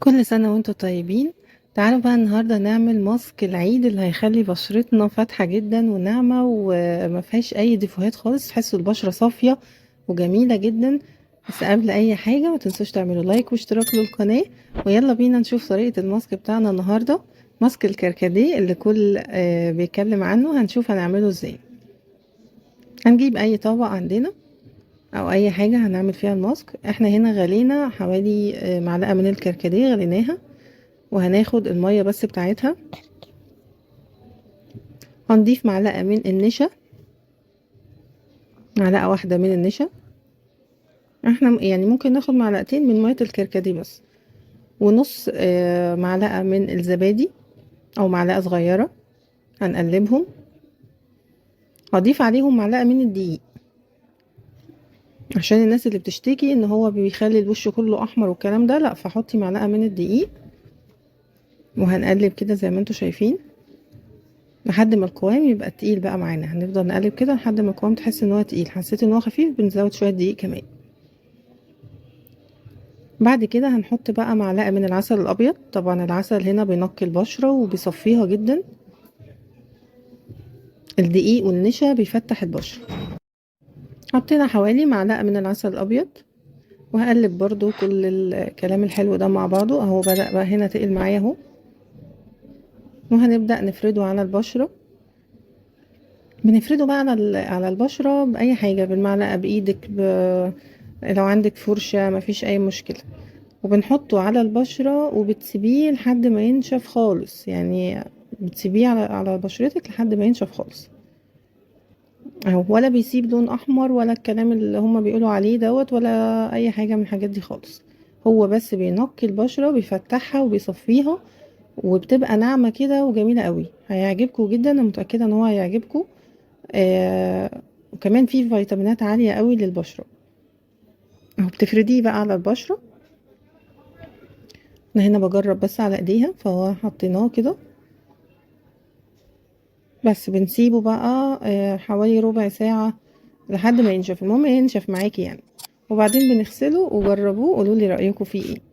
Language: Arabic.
كل سنة وانتم طيبين. تعالوا بقى النهاردة نعمل ماسك العيد اللي هيخلي بشرتنا فاتحة جدا وناعمة وما فيهاش اي ديفوهات خالص، تحسوا البشرة صافية وجميلة جدا. بس قبل اي حاجة ما تنسوش تعملوا لايك واشتراك للقناة، ويلا بينا نشوف طريقة الماسك بتاعنا النهاردة. ماسك الكركديه اللي كل بيتكلم عنه، هنشوف هنعمله ازاي. هنجيب اي طبق عندنا او اي حاجة هنعمل فيها الماسك. احنا هنا غلينا حوالي معلقة من الكركديه غليناها، وهناخد المية بس بتاعتها. هنضيف معلقة من النشا، معلقة واحدة من النشا. احنا يعني ممكن ناخد معلقتين من مية الكركديه بس، ونص معلقة من الزبادي او معلقة صغيرة. هنقلبهم. هضيف عليهم معلقة من الدقيق عشان الناس اللي بتشتكي ان هو بيخلي الوش كله احمر والكلام ده، لا، فحطي معلقة من الدقيق. وهنقلب كده زي ما انتوا شايفين لحد ما القوام يبقى تقيل بقى معانا. هنفضل نقلب كده لحد ما القوام تحس ان هو تقيل. حسيت ان هو خفيف بنزود شوية دقيق كمان. بعد كده هنحط بقى معلقة من العسل الأبيض. طبعا العسل هنا بينقي البشرة وبيصفيها جدا. الدقيق والنشا بيفتح البشرة. حطينا حوالي معلقة من العسل الأبيض، وهقلب برضو كل الكلام الحلو ده مع بعضه. اهو بدأ بقى هنا تقل معايا اهو. وهنبدأ نفرده على البشرة. بنفرده بقى على البشرة بأي حاجة، بالمعلقة، بإيدك، لو عندك فرشة مفيش أي مشكلة. وبنحطه على البشرة وبتسيبيه لحد ما ينشف خالص، يعني بتسيبيه على بشرتك لحد ما ينشف خالص اهو. ولا بيسيب لون احمر ولا الكلام اللي هما بيقولوا عليه دوت، ولا اي حاجة من الحاجات دي خالص. هو بس بينقي البشرة بيفتحها وبيصفيها، وبتبقى ناعمة كده وجميلة قوي. هيعجبكم جدا، انا متأكدة ان هو هيعجبكم. وكمان فيه فيتامينات عالية قوي للبشرة اهو. بتفرديه بقى على البشرة. انا هنا بجرب بس على ايديها، فهو حطيناه كده بس. بنسيبه بقى حوالي ربع ساعة لحد ما ينشف. المهم ينشف معاكي يعني. وبعدين بنغسله وجربوه، قولوا لي رأيكم فيه ايه.